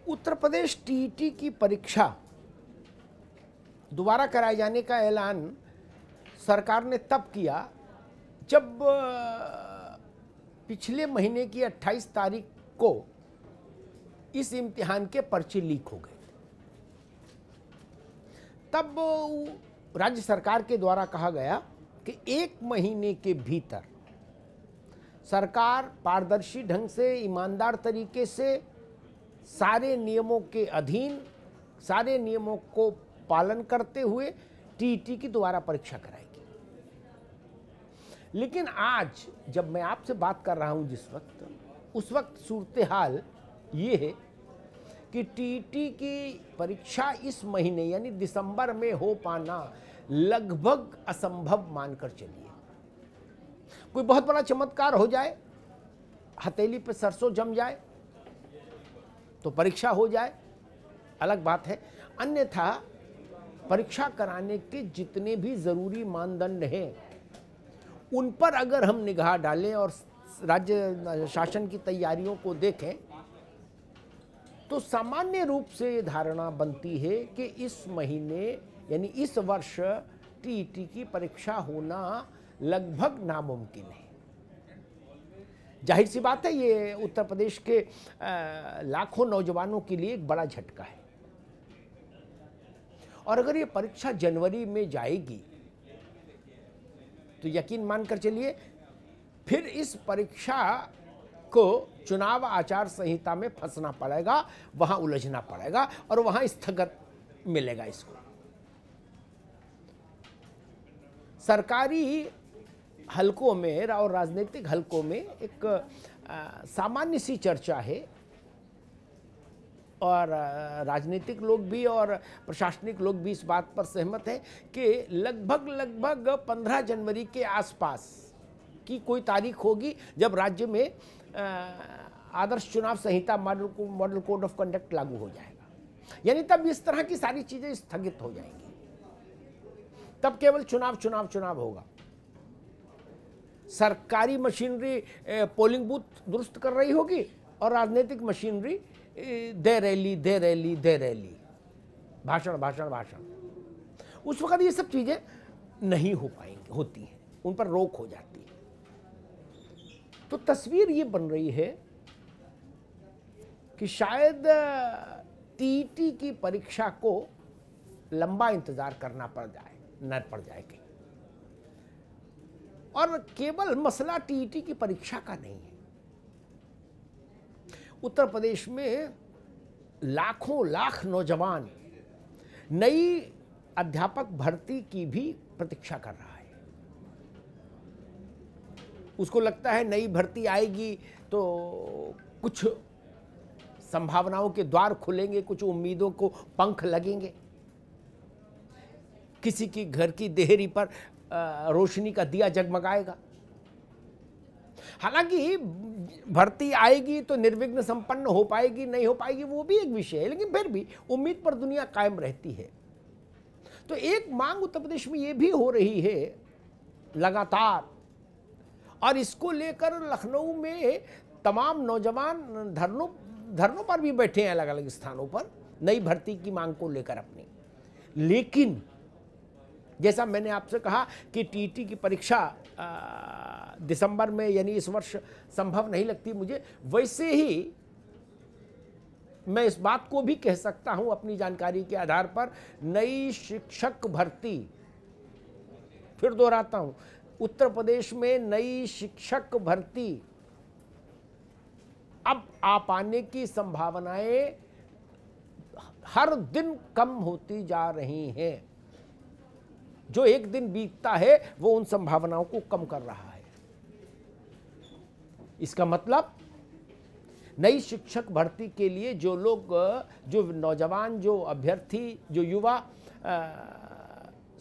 Uttar Pradesh TET की परीक्षा दोबारा कराए जाने का ऐलान सरकार ने तब किया जब पिछले महीने की 28 तारीख को इस इम्तिहान के पर्चे लीक हो गए। तब राज्य सरकार के द्वारा कहा गया कि 1 महीने के भीतर सरकार पारदर्शी ढंग से, ईमानदार तरीके से, सारे नियमों के अधीन, सारे नियमों को पालन करते हुए टीईटी की दोबारा परीक्षा कराएगी। लेकिन आज जब मैं आपसे बात कर रहा हूं जिस वक्त, उस वक्त सूरत हाल ये है कि टीईटी की परीक्षा इस महीने यानी दिसंबर में हो पाना लगभग असंभव मानकर चलिए। कोई बहुत बड़ा चमत्कार हो जाए, हथेली पे सरसों जम जाए तो परीक्षा हो जाए, अलग बात है। अन्यथा परीक्षा कराने के जितने भी जरूरी मानदंड हैं उन पर अगर हम निगाह डालें और राज्य शासन की तैयारियों को देखें तो सामान्य रूप से ये धारणा बनती है कि इस महीने यानी इस वर्ष टीईटी की परीक्षा होना लगभग नामुमकिन है। जाहिर सी बात है, ये उत्तर प्रदेश के लाखों नौजवानों के लिए एक बड़ा झटका है। और अगर ये परीक्षा जनवरी में जाएगी तो यकीन मानकर चलिए फिर इस परीक्षा को चुनाव आचार संहिता में फंसना पड़ेगा, वहां उलझना पड़ेगा और वहां स्थगत मिलेगा इसको। सरकारी हलकों में और राजनीतिक हलकों में एक सामान्य सी चर्चा है और राजनीतिक लोग भी और प्रशासनिक लोग भी इस बात पर सहमत हैं कि लगभग 15 जनवरी के आसपास की कोई तारीख होगी जब राज्य में आदर्श चुनाव संहिता मॉडल कोड ऑफ कंडक्ट लागू हो जाएगा। यानी तब इस तरह की सारी चीजें स्थगित हो जाएंगी, तब केवल चुनाव होगा। सरकारी मशीनरी पोलिंग बूथ दुरुस्त कर रही होगी और राजनीतिक मशीनरी दे रैली, भाषण। उस वक्त ये सब चीजें नहीं हो पाएंगी, होती हैं, उन पर रोक हो जाती है। तो तस्वीर ये बन रही है कि शायद टीईटी की परीक्षा को लंबा इंतजार करना पड़ जाए कहीं। और केवल मसला टीईटी की परीक्षा का नहीं है। उत्तर प्रदेश में लाखों लाख नौजवान नई अध्यापक भर्ती की भी प्रतीक्षा कर रहा है। उसको लगता है नई भर्ती आएगी तो कुछ संभावनाओं के द्वार खुलेंगे, कुछ उम्मीदों को पंख लगेंगे, किसी की घर की देहरी पर रोशनी का दिया जगमगाएगा। हालांकि भर्ती आएगी तो निर्विघ्न संपन्न हो पाएगी नहीं हो पाएगी वो भी एक विषय है, लेकिन फिर भी उम्मीद पर दुनिया कायम रहती है। तो एक मांग उत्तर प्रदेश में ये भी हो रही है लगातार, और इसको लेकर लखनऊ में तमाम नौजवान धरनों पर भी बैठे हैं अलग अलग स्थानों पर नई भर्ती की मांग को लेकर अपनी। लेकिन जैसा मैंने आपसे कहा कि टीईटी की परीक्षा दिसंबर में यानी इस वर्ष संभव नहीं लगती मुझे, वैसे ही मैं इस बात को भी कह सकता हूं अपनी जानकारी के आधार पर, नई शिक्षक भर्ती, फिर दोहराता हूं, उत्तर प्रदेश में नई शिक्षक भर्ती अब आ पाने की संभावनाएं हर दिन कम होती जा रही हैं। जो एक दिन बीतता है वो उन संभावनाओं को कम कर रहा है। इसका मतलब नई शिक्षक भर्ती के लिए जो लोग, जो नौजवान, जो अभ्यर्थी, जो युवा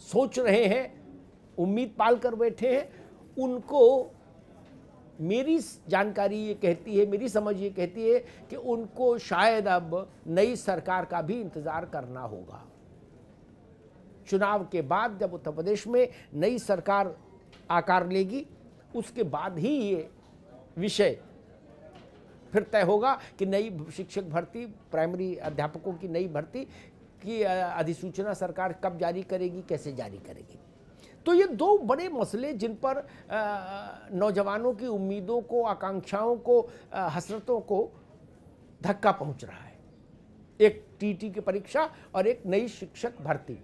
सोच रहे हैं, उम्मीद पाल कर बैठे हैं, उनको मेरी जानकारी ये कहती है, मेरी समझ ये कहती है कि उनको शायद अब नई सरकार का भी इंतजार करना होगा। चुनाव के बाद जब उत्तर प्रदेश में नई सरकार आकार लेगी उसके बाद ही ये विषय फिर तय होगा कि नई शिक्षक भर्ती, प्राइमरी अध्यापकों की नई भर्ती की अधिसूचना सरकार कब जारी करेगी, कैसे जारी करेगी। तो ये दो बड़े मसले जिन पर नौजवानों की उम्मीदों को, आकांक्षाओं को, हसरतों को धक्का पहुंच रहा है। एक टीटी की परीक्षा और एक नई शिक्षक भर्ती।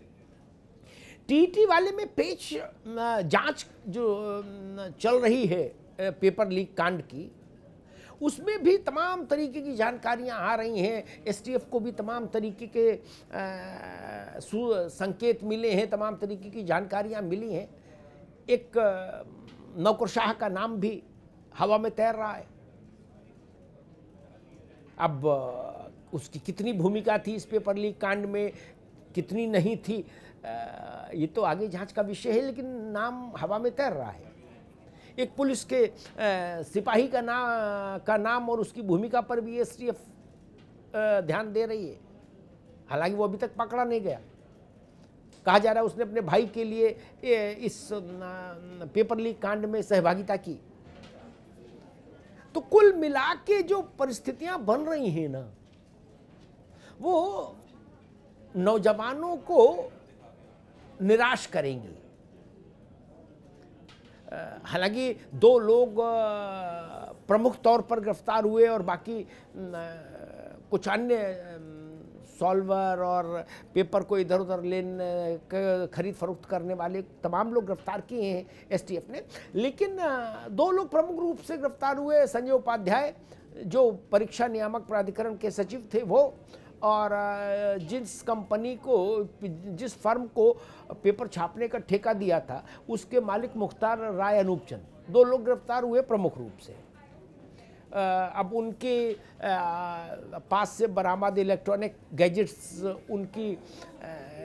टीटी वाले में पेच जांच जो चल रही है पेपर लीक कांड की, उसमें भी तमाम तरीके की जानकारियां आ रही हैं। एसटीएफ को भी तमाम तरीके के संकेत मिले हैं, तमाम तरीके की जानकारियां मिली हैं। एक नौकरशाह का नाम भी हवा में तैर रहा है। अब उसकी कितनी भूमिका थी इस पेपर लीक कांड में, कितनी नहीं थी, ये तो आगे जांच का विषय है, लेकिन नाम हवा में तैर रहा है। एक पुलिस के सिपाही का नाम और उसकी भूमिका पर भी एसटीएफ ध्यान दे रही है। हालांकि वो अभी तक पकड़ा नहीं गया। कहा जा रहा है उसने अपने भाई के लिए इस पेपर लीक कांड में सहभागिता की। तो कुल मिला के जो परिस्थितियां बन रही हैं ना, वो नौजवानों को निराश करेंगी। हालांकि 2 लोग प्रमुख तौर पर गिरफ्तार हुए और बाकी कुछ अन्य सॉल्वर और पेपर को इधर उधर लेने, खरीद फरोख्त करने वाले तमाम लोग गिरफ्तार किए हैं एसटीएफ ने। लेकिन 2 लोग प्रमुख रूप से गिरफ्तार हुए। संजय उपाध्याय जो परीक्षा नियामक प्राधिकरण के सचिव थे वो, और जिस कंपनी को, जिस फर्म को पेपर छापने का ठेका दिया था, उसके मालिक मुख्तार राय अनूपचंद, 2 लोग गिरफ्तार हुए प्रमुख रूप से। अब उनके पास से बरामद इलेक्ट्रॉनिक गैजेट्स, उनकी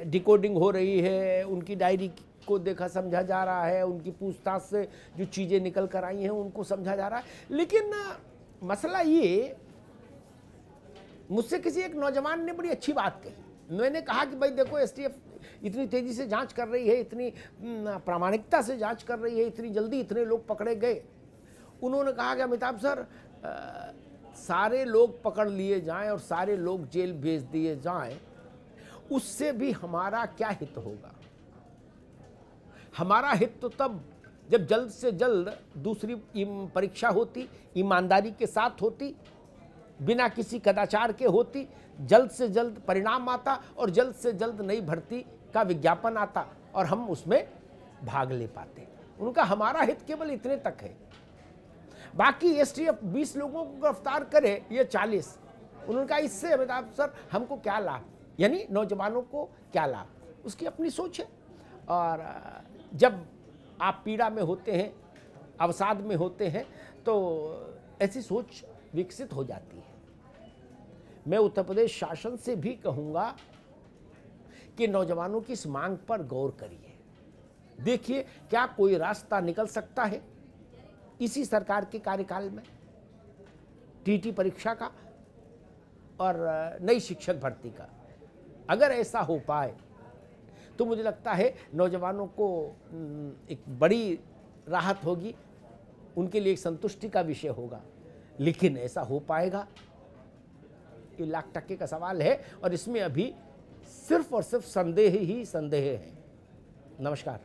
डिकोडिंग हो रही है, उनकी डायरी को देखा समझा जा रहा है, उनकी पूछताछ से जो चीज़ें निकल कर आई हैं उनको समझा जा रहा है। लेकिन मसला ये, मुझसे किसी एक नौजवान ने बड़ी अच्छी बात कही। मैंने कहा कि भाई देखो, एसटीएफ इतनी तेज़ी से जांच कर रही है, इतनी प्रामाणिकता से जांच कर रही है, इतनी जल्दी इतने लोग पकड़े गए। उन्होंने कहा कि अमिताभ सर, सारे लोग पकड़ लिए जाएं और सारे लोग जेल भेज दिए जाएं, उससे भी हमारा क्या हित होगा? हमारा हित तो तब जब जल्द से जल्द दूसरी परीक्षा होती, ईमानदारी के साथ होती, बिना किसी कदाचार के होती, जल्द से जल्द परिणाम आता और जल्द से जल्द नई भर्ती का विज्ञापन आता और हम उसमें भाग ले पाते। उनका हमारा हित केवल इतने तक है। बाकी एसटीएफ 20 लोगों को गिरफ्तार करे, ये 40। उन्होंने कहा इससे अमिताभ सर हमको क्या लाभ, यानी नौजवानों को क्या लाभ, उसकी अपनी सोच है। और जब आप पीड़ा में होते हैं, अवसाद में होते हैं, तो ऐसी सोच विकसित हो जाती है। मैं उत्तर प्रदेश शासन से भी कहूँगा कि नौजवानों की इस मांग पर गौर करिए। देखिए क्या कोई रास्ता निकल सकता है इसी सरकार के कार्यकाल में, टीटी परीक्षा का और नई शिक्षक भर्ती का। अगर ऐसा हो पाए तो मुझे लगता है नौजवानों को एक बड़ी राहत होगी, उनके लिए एक संतुष्टि का विषय होगा। लेकिन ऐसा हो पाएगा, ये लाख % का सवाल है और इसमें अभी सिर्फ और सिर्फ संदेह ही संदेह है। नमस्कार।